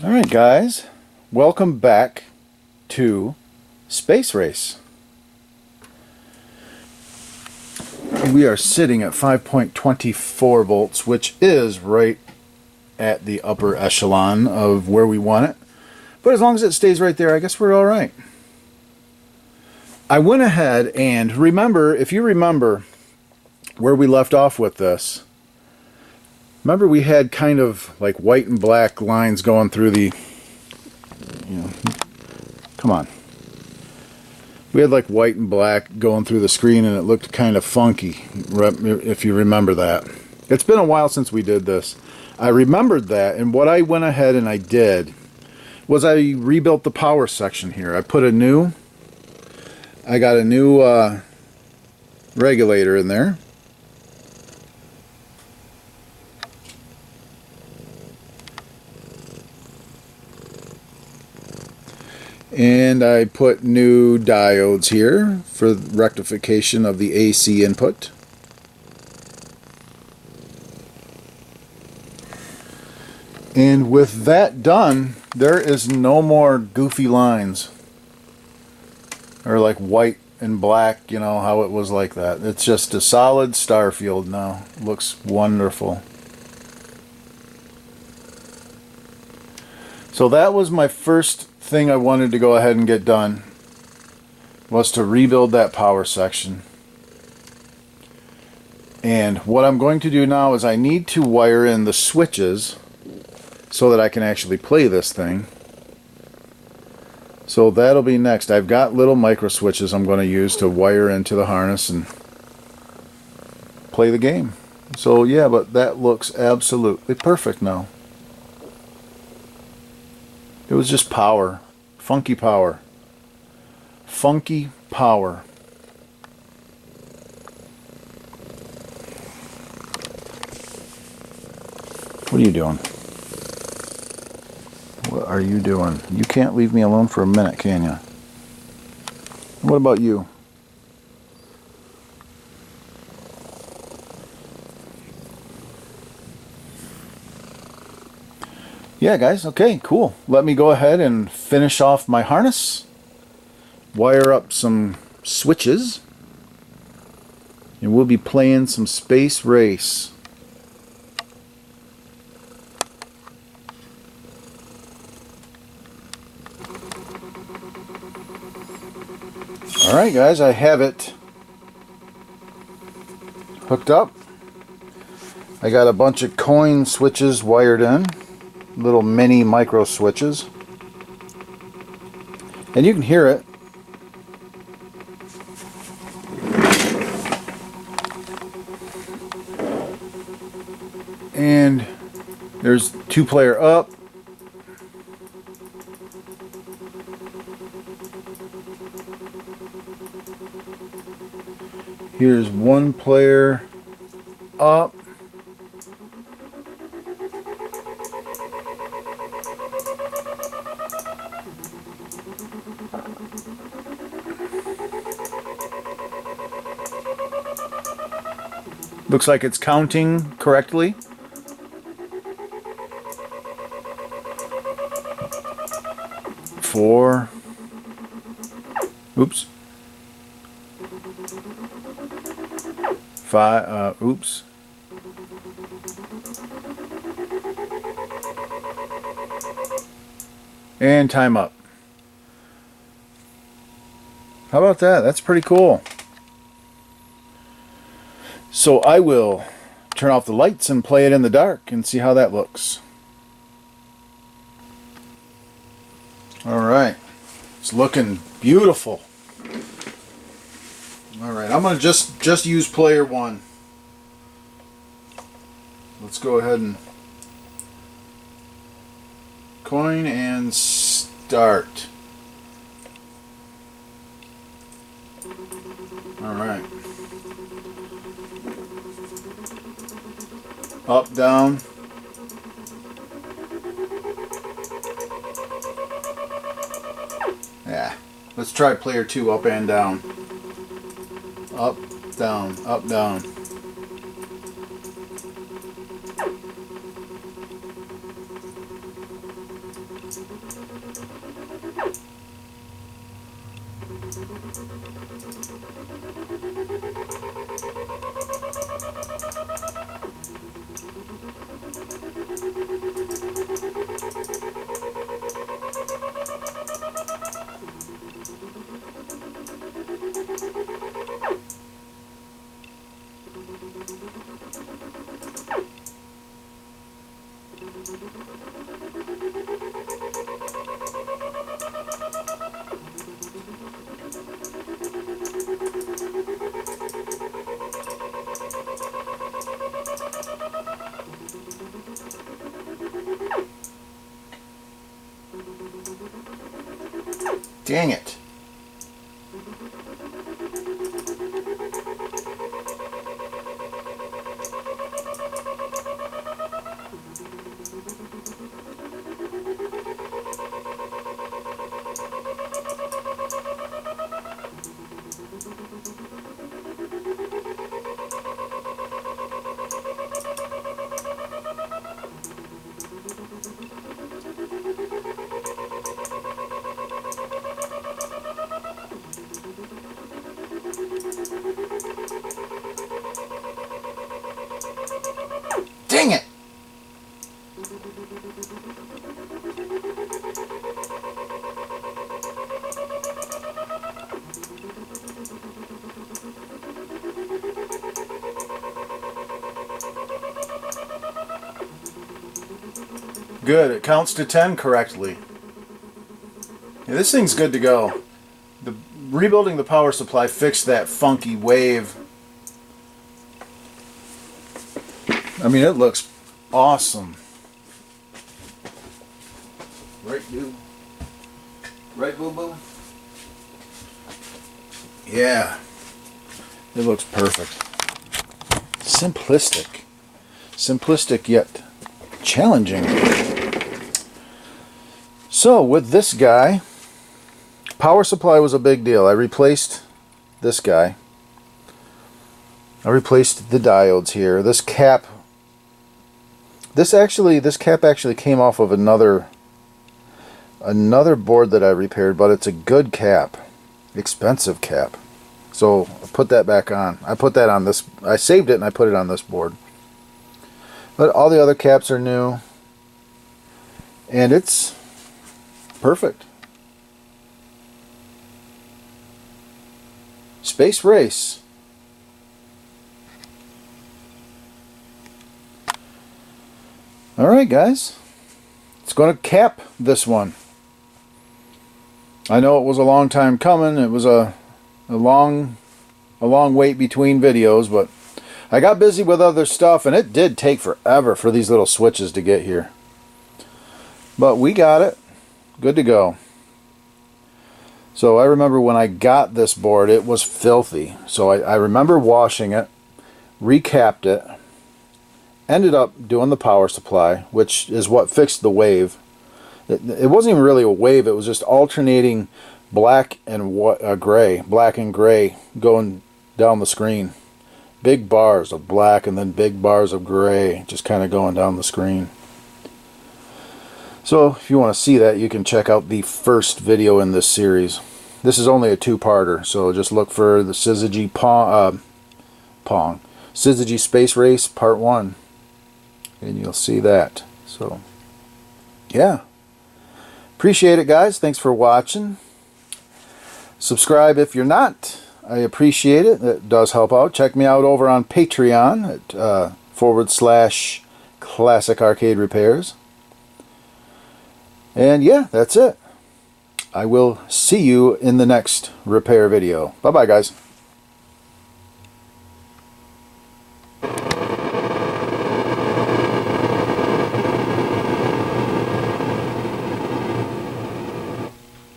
Alright guys, welcome back to Space Race. We are sitting at 5.24 volts, which is right at the upper echelon of where we want it. But as long as it stays right there, I guess we're alright. I went ahead and remember, if you remember where we left off with this, remember we had kind of like white and black lines going through the, come on. We had like white and black going through the screen and it looked kind of funky, if you remember that. It's been a while since we did this. I remembered that, and what I went ahead and I did was I rebuilt the power section here. I got a new regulator in there. And I put new diodes here for rectification of the AC input. And with that done, there is no more goofy lines. Or like white and black, you know, how it was like that. It's just a solid star field now. Looks wonderful. So that was my first thing I wanted to go ahead and get done, was to rebuild that power section. And what I'm going to do now is I need to wire in the switches so that I can actually play this thing. So that'll be next. I've got little micro switches I'm going to use to wire into the harness and play the game. So yeah, but that looks absolutely perfect now. It was just power. Funky power. Funky power. What are you doing? What are you doing? You can't leave me alone for a minute, can you? What about you? Yeah, guys, okay, cool. Let me go ahead and finish off my harness, wire up some switches, and we'll be playing some Space Race. Alright guys, I have it hooked up. I got a bunch of coin switches wired in. Little mini micro switches, and you can hear it. And there's 2-player up, here's 1-player up. Looks like it's counting correctly. Four. Oops. 5. Oops. And time up. How about that? That's pretty cool. So I will turn off the lights and play it in the dark and see how that looks. Alright. It's looking beautiful. Alright, I'm going to just use player 1. Let's go ahead and coin and start. Alright. Up, down. Yeah. Let's try player 2, up and down. Up, down, up, down. Dang it. Dang it! Good, it counts to 10 correctly. Yeah, this thing's good to go. Rebuilding the power supply fixed that funky wave. I mean, it looks awesome. Right, dude? Right, boo-boo? Yeah. It looks perfect. Simplistic. Simplistic yet challenging. So, with this guy, power supply was a big deal. I replaced this guy. I replaced the diodes here. This cap... This cap actually came off of another board that I repaired, but it's a good cap. Expensive cap. So I put that back on. I put that on this. I saved it and I put it on this board. But all the other caps are new. And it's perfect. Space Race. Alright guys, it's going to cap this one. I know it was a long time coming. It was a long wait between videos, but I got busy with other stuff and it did take forever for these little switches to get here. But we got it. Good to go. So I remember when I got this board, it was filthy. So I remember washing it, recapped it, ended up doing the power supply, which is what fixed the wave. It wasn't even really a wave, it was just alternating black and gray, black and gray going down the screen. Big bars of black and then big bars of gray just kind of going down the screen. So if you want to see that, you can check out the first video in this series. This is only a two-parter, so just look for the Syzygy Syzygy Space Race Part 1. And you'll see that. So, yeah. Appreciate it, guys. Thanks for watching. Subscribe if you're not. I appreciate it. It does help out. Check me out over on Patreon at /Classicarcaderepairs. And yeah, that's it. I will see you in the next repair video. Bye-bye, guys.